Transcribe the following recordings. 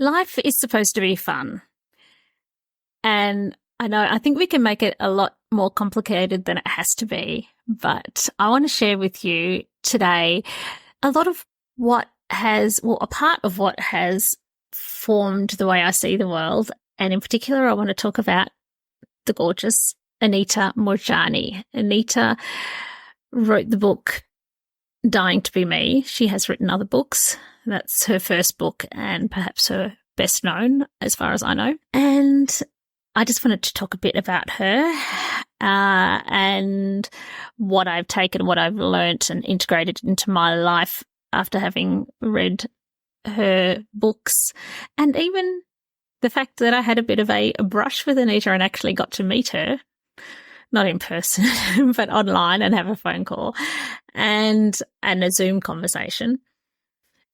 life is supposed to be fun. And I think we can make it a lot more complicated than it has to be. But I want to share with you today a lot of a part of what has formed the way I see the world. And in particular, I want to talk about the gorgeous Anita Moorjani. Anita wrote the book Dying to Be Me. She has written other books. That's her first book and perhaps her best known as far as I know. And I just wanted to talk a bit about her and what I've taken, what I've learnt and integrated into my life after having read her books, and even the fact that I had a bit of a brush with Anita and actually got to meet her, not in person, but online, and have a phone call and a Zoom conversation.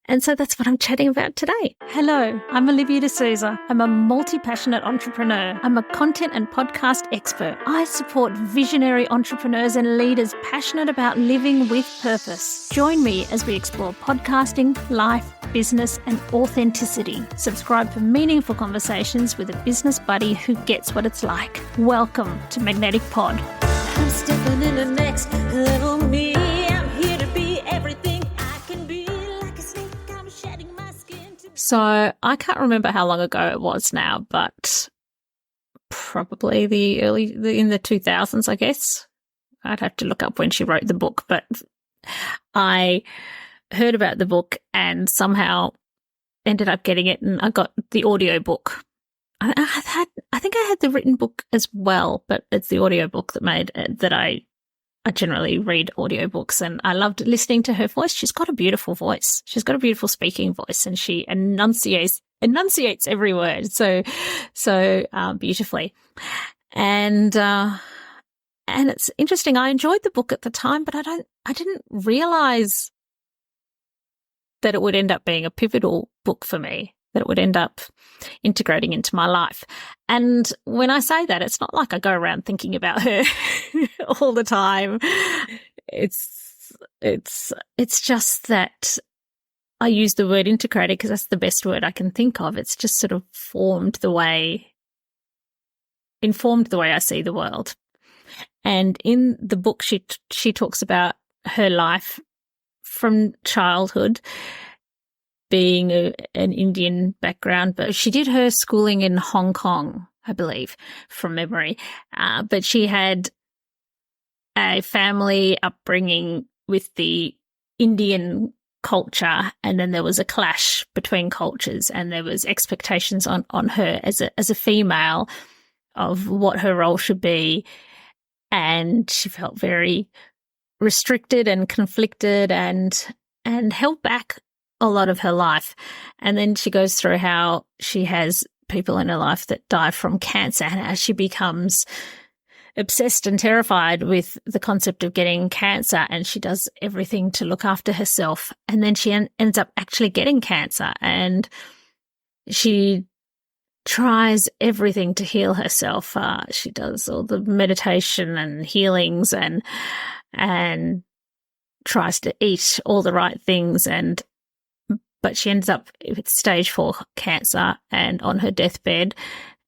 And so that's what I'm chatting about today. Hello, I'm Olivia D'Souza. I'm a multi-passionate entrepreneur. I'm a content and podcast expert. I support visionary entrepreneurs and leaders passionate about living with purpose. Join me as we explore podcasting, life, business, and authenticity. Subscribe for meaningful conversations with a business buddy who gets what it's like. Welcome to Magnetic Pod. I'm stepping in the next level me. I'm here to be everything I can be. Like a snake, I'm shedding my skin. So I can't remember how long ago it was now, but probably in the 2000s, I guess. I'd have to look up when she wrote the book, but I heard about the book and somehow ended up getting it, and I got the audio book. I think I had the written book as well, but it's the audio book that I generally read audiobooks, and I loved listening to her voice. She's got a beautiful voice. She's got a beautiful speaking voice, and she enunciates every word so beautifully. And it's interesting. I enjoyed the book at the time, but I didn't realize that it would end up being a pivotal book for me, that it would end up integrating into my life. And when I say that, it's not like I go around thinking about her all the time. It's just that I use the word integrated because that's the best word I can think of. It's just sort of informed the way I see the world. And in the book, she talks about her life from childhood, being an Indian background, but she did her schooling in Hong Kong, I believe, from memory. But she had a family upbringing with the Indian culture, and then there was a clash between cultures, and there was expectations on her as a female of what her role should be, and she felt very restricted and conflicted and held back a lot of her life. And then she goes through how she has people in her life that die from cancer, and how she becomes obsessed and terrified with the concept of getting cancer, and she does everything to look after herself. And then she ends up actually getting cancer, and she tries everything to heal herself. She does all the meditation and healings and tries to eat all the right things, but she ends up with stage 4 cancer and on her deathbed,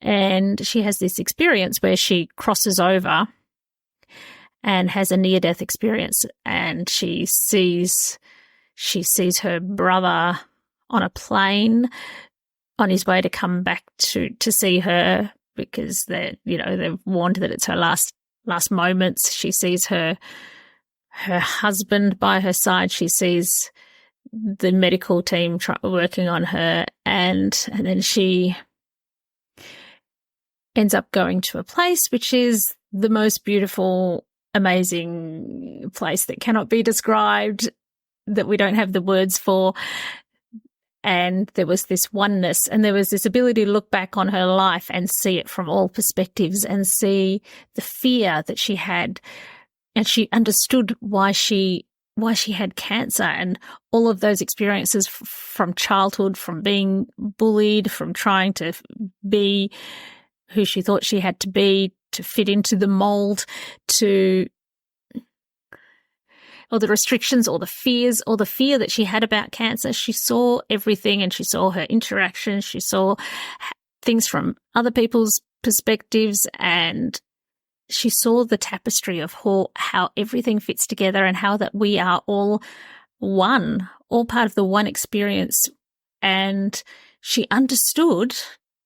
and she has this experience where she crosses over and has a near-death experience, and she sees her brother on a plane on his way to come back to see her, because they've warned that it's her last moments. She sees her husband by her side. She sees the medical team working on her, and then she ends up going to a place which is the most beautiful, amazing place that cannot be described, that we don't have the words for. And there was this oneness, and there was this ability to look back on her life and see it from all perspectives, and see the fear that she had, and she understood why she had cancer, and all of those experiences from childhood, from being bullied, from trying to be who she thought she had to be to fit into the mold, to or the restrictions or the fears or the fear that she had about cancer. She saw everything, and she saw her interactions. She saw things from other people's perspectives, and she saw the tapestry of how everything fits together, and how that we are all one, all part of the one experience. And she understood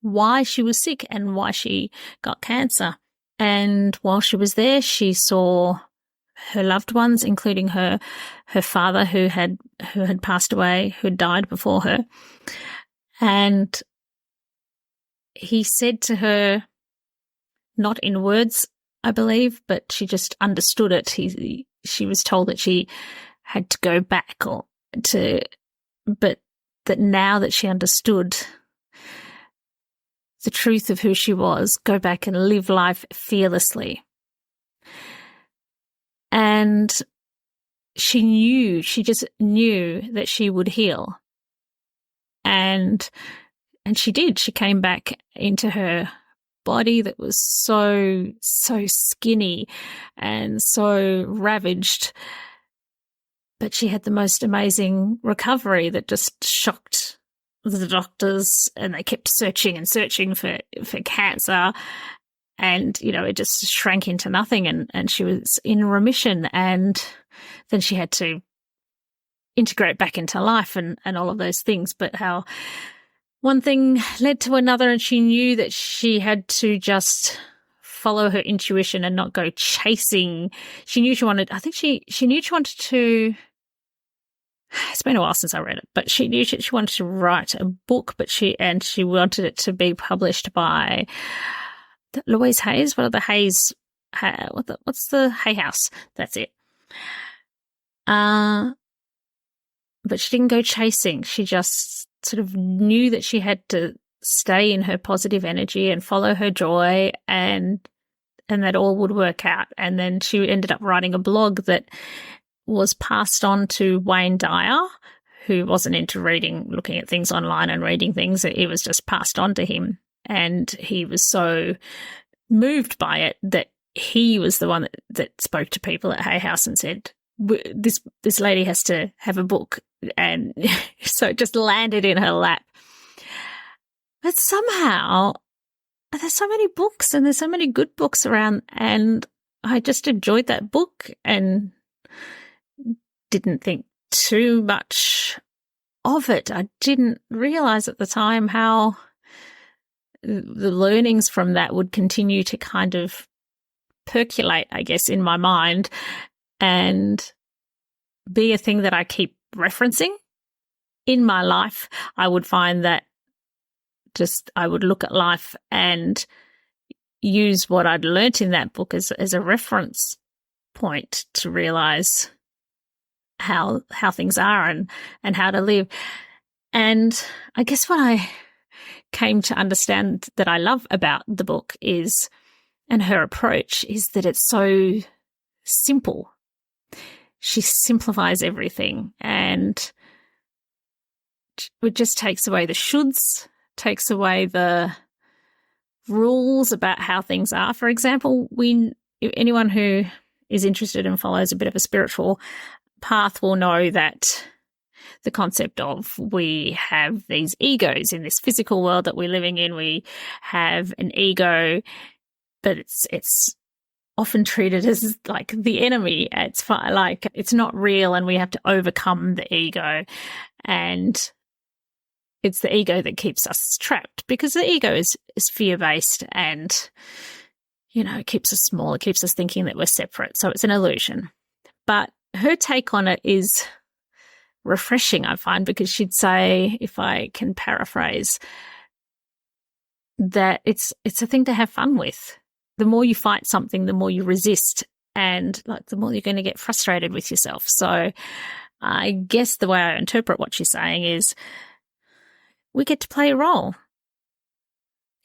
why she was sick and why she got cancer. And while she was there, she saw her loved ones, including her father, who had passed away, who had died before her. And he said to her, not in words, I believe, but she just understood it. She was told that she had to go back, but that now that she understood the truth of who she was, go back and live life fearlessly. And she just knew that she would heal. And she did. She came back into her body that was so skinny and so ravaged. But she had the most amazing recovery that just shocked the doctors, and they kept searching and searching for cancer. And, it just shrank into nothing, and she was in remission. And then she had to integrate back into life and all of those things. But how one thing led to another, and she knew that she had to just follow her intuition and not go chasing. She knew she wanted, I think she knew she wanted to, it's been a while since I read it, but she knew she wanted to write a book, but she wanted it to be published by Louise Hayes. What are the Hayes? What's the Hay House? That's it. But she didn't go chasing. She just sort of knew that she had to stay in her positive energy and follow her joy, and that all would work out. And then she ended up writing a blog that was passed on to Wayne Dyer, who wasn't into looking at things online and reading things. It was just passed on to him. And he was so moved by it that he was the one that spoke to people at Hay House and said, this lady has to have a book. And so it just landed in her lap. But somehow there's so many books, and there's so many good books around, and I just enjoyed that book and didn't think too much of it. I didn't realize at the time how the learnings from that would continue to kind of percolate, I guess, in my mind, and be a thing that I keep referencing in my life. I would find that I would look at life and use what I'd learnt in that book as a reference point to realize how things are and how to live. And I guess what I came to understand that I love about the book is, and her approach is, that it's so simple. She simplifies everything, and it just takes away the shoulds, takes away the rules about how things are. For example, anyone who is interested and follows a bit of a spiritual path will know that the concept of, we have these egos in this physical world that we're living in. We have an ego, but it's often treated as like the enemy. It's like it's not real, and we have to overcome the ego. And it's the ego that keeps us trapped, because the ego is fear-based, and, it keeps us small. It keeps us thinking that we're separate. So it's an illusion. But her take on it is refreshing, I find, because she'd say, if I can paraphrase, that it's a thing to have fun with. The more you fight something, the more you resist, and the more you're going to get frustrated with yourself. So I guess the way I interpret what she's saying is, we get to play a role.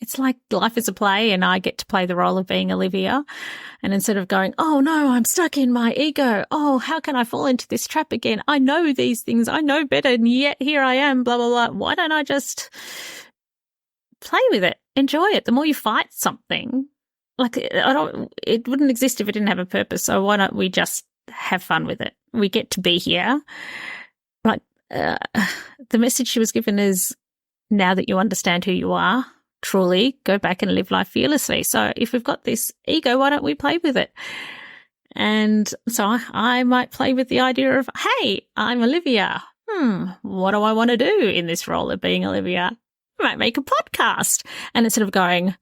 It's like life is a play, and I get to play the role of being Olivia. And instead of going, oh no, I'm stuck in my ego. Oh, how can I fall into this trap again? I know these things. I know better, and yet here I am, blah, blah, blah. Why don't I just play with it? Enjoy it. The more you fight something, it wouldn't exist if it didn't have a purpose. So why don't we just have fun with it? We get to be here. Like, the message she was given is, now that you understand who you are, truly go back and live life fearlessly. So if we've got this ego, why don't we play with it? And so I might play with the idea of, hey, I'm Olivia. What do I want to do in this role of being Olivia? I might make a podcast. And instead of going,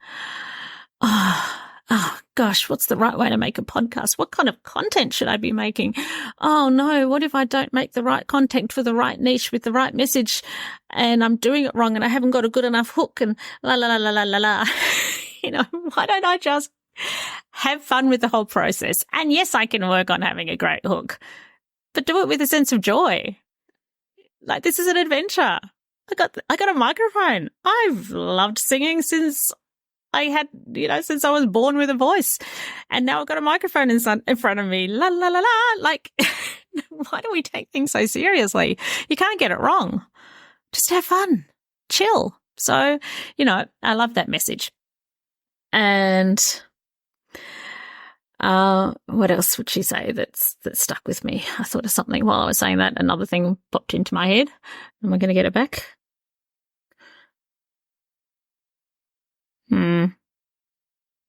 oh gosh, what's the right way to make a podcast? What kind of content should I be making? Oh no, what if I don't make the right content for the right niche with the right message and I'm doing it wrong and I haven't got a good enough hook and la la la la la la la. Why don't I just have fun with the whole process? And yes, I can work on having a great hook, but do it with a sense of joy. Like, this is an adventure. I got a microphone. I've loved singing since I was born with a voice, and now I've got a microphone in front of me. La, la, la, la. Like, why do we take things so seriously? You can't get it wrong. Just have fun, chill. So, I love that message. And, what else would she say that stuck with me? I thought of something while I was saying that. Another thing popped into my head. Am I going to get it back?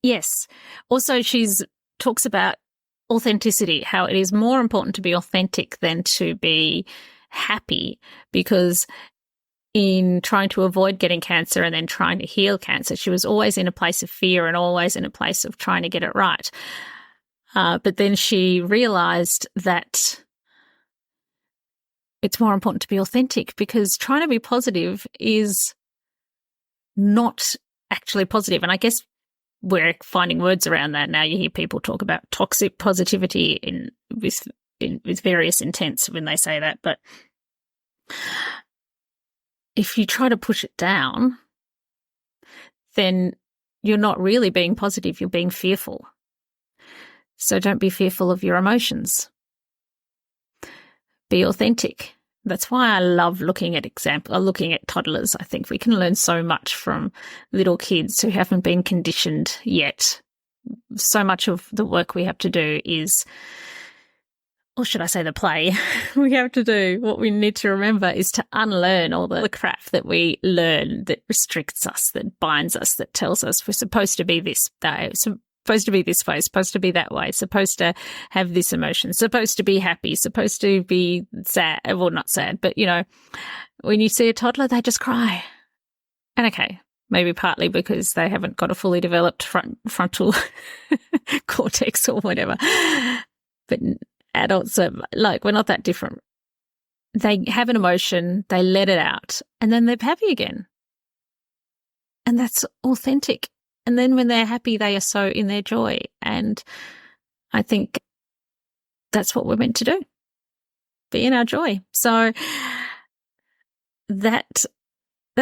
Yes. Also, talks about authenticity, how it is more important to be authentic than to be happy, because in trying to avoid getting cancer and then trying to heal cancer, she was always in a place of fear and always in a place of trying to get it right. But then she realized that it's more important to be authentic, because trying to be positive is not actually positive. And I guess we're finding words around that now. You hear people talk about toxic positivity with various intents when they say that. But if you try to push it down, then you're not really being positive. You're being fearful. So don't be fearful of your emotions. Be authentic. That's why I love looking at toddlers. I think we can learn so much from little kids who haven't been conditioned yet. So much of the work we have to do is, or should I say the play we have to do, what we need to remember is to unlearn all the crap that we learn that restricts us, that binds us, that tells us we're supposed to be this way, supposed to be this way, supposed to be that way, supposed to have this emotion, supposed to be happy, supposed to be sad. Well, not sad, but, when you see a toddler, they just cry. And okay, maybe partly because they haven't got a fully developed frontal cortex or whatever. But adults are we're not that different. They have an emotion, they let it out, and then they're happy again. And that's authentic. And then when they're happy, they are so in their joy. And I think that's what we're meant to do, be in our joy. So that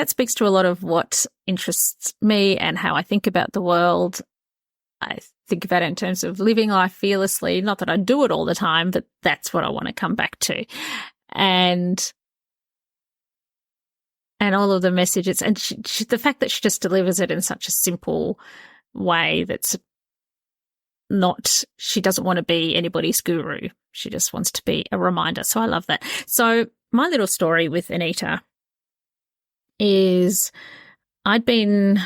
speaks to a lot of what interests me and how I think about the world. I think about it in terms of living life fearlessly. Not that I do it all the time, but that's what I want to come back to. And all of the messages, and the fact that she just delivers it in such a simple way she doesn't want to be anybody's guru. She just wants to be a reminder. So I love that. So my little story with Anita is I'd been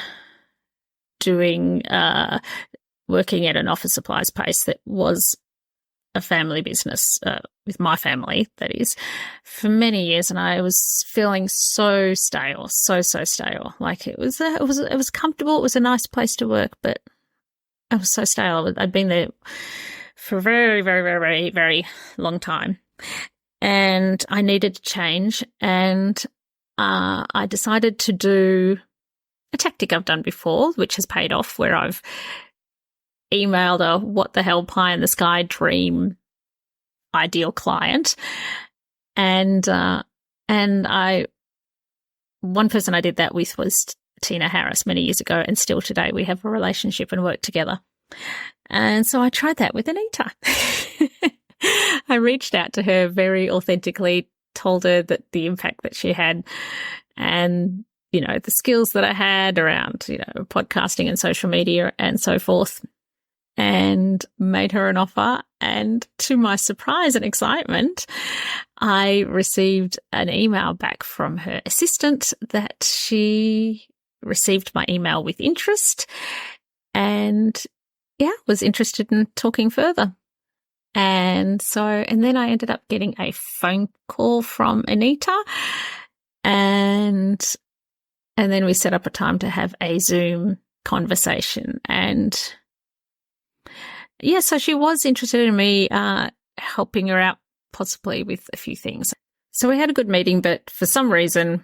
working at an office supplies place that was a family business, with my family, that is, for many years, and I was feeling so stale, so stale. Like it was comfortable. It was a nice place to work, but I was so stale. I'd been there for a very, very, very, very, very long time, and I needed to change. And I decided to do a tactic I've done before, which has paid off, where I've emailed a what the hell pie in the sky dream ideal client. And one person I did that with was Tina Harris many years ago, and still today we have a relationship and work together. And so I tried that with Anita. I reached out to her very authentically, told her that the impact that she had and, the skills that I had around, podcasting and social media and so forth. and made her an offer. And to my surprise and excitement, I received an email back from her assistant that she received my email with interest and was interested in talking further. And then I ended up getting a phone call from Anita, and then we set up a time to have a Zoom conversation. And so she was interested in me helping her out possibly with a few things. So we had a good meeting, but for some reason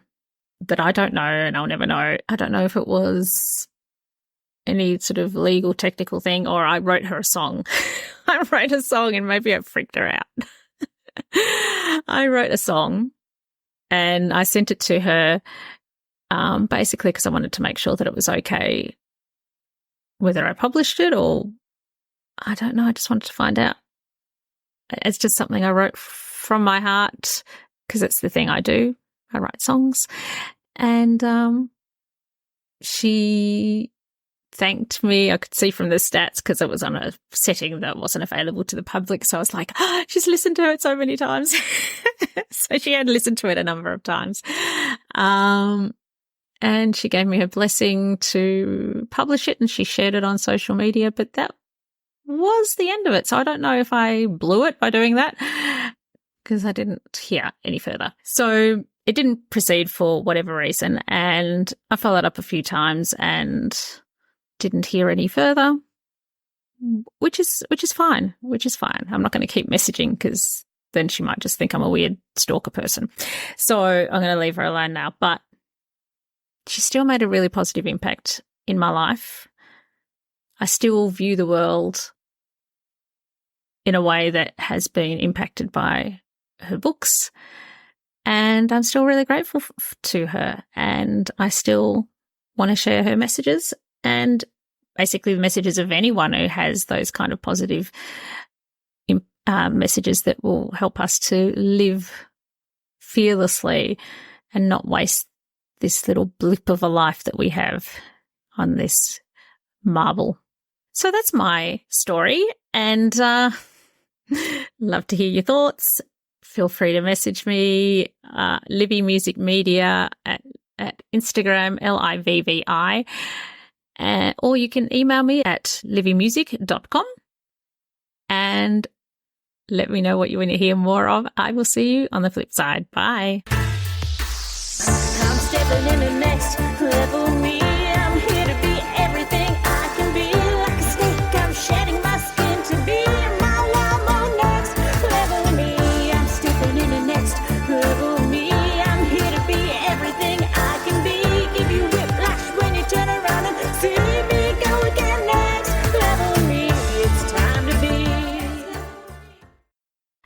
that I don't know and I'll never know, I don't know if it was any sort of legal technical thing or I wrote her a song. I wrote a song and maybe I freaked her out. I wrote a song and I sent it to her basically because I wanted to make sure that it was okay whether I published it or I don't know. I just wanted to find out. It's just something I wrote from my heart because it's the thing I do. I write songs. And she thanked me. I could see from the stats because it was on a setting that wasn't available to the public. So I was like, she's listened to it so many times. So she had listened to it a number of times. And she gave me her blessing to publish it and she shared it on social media. But that was the end of it. So I don't know if I blew it by doing that because I didn't hear any further. So it didn't proceed for whatever reason. And I followed up a few times and didn't hear any further, which is fine, I'm not going to keep messaging because then she might just think I'm a weird stalker person. So I'm going to leave her alone now. But she still made a really positive impact in my life. I still view the world in a way that has been impacted by her books. And I'm still really grateful to her. And I still want to share her messages and basically the messages of anyone who has those kind of positive messages that will help us to live fearlessly and not waste this little blip of a life that we have on this marble. So that's my story, and love to hear your thoughts. Feel free to message me, Livy Music Media at Instagram, LIVVI, or you can email me at livymusic.com and let me know what you want to hear more of. I will see you on the flip side. Bye. I'm stepping in the next level me. I'm here to be everything I can be. Like a snake, I'm shedding my skin to be my llama. Next level me. I'm stepping in the next level me. I'm here to be everything I can be. Give you whiplash when you turn around and see me go again. Next level me. It's time to be.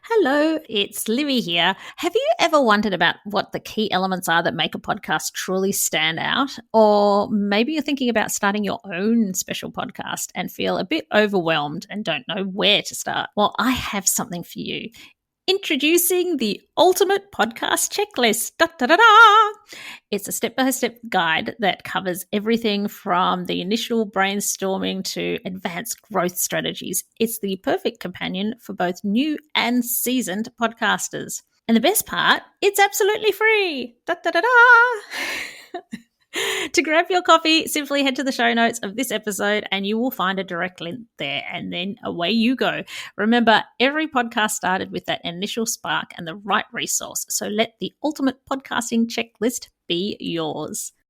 Hello, it's Livy here. Have you ever wondered about what the key elements are that make a podcast truly stand out? Or maybe you're thinking about starting your own special podcast and feel a bit overwhelmed and don't know where to start? Well, I have something for you. Introducing the ultimate podcast checklist. Da, da, da, da. It's a step-by-step guide that covers everything from the initial brainstorming to advanced growth strategies. It's the perfect companion for both new and seasoned podcasters. And the best part, it's absolutely free. Da, da, da, da. To grab your copy, simply head to the show notes of this episode and you will find a direct link there, and then away you go. Remember, every podcast started with that initial spark and the right resource, so let the ultimate podcasting checklist be yours.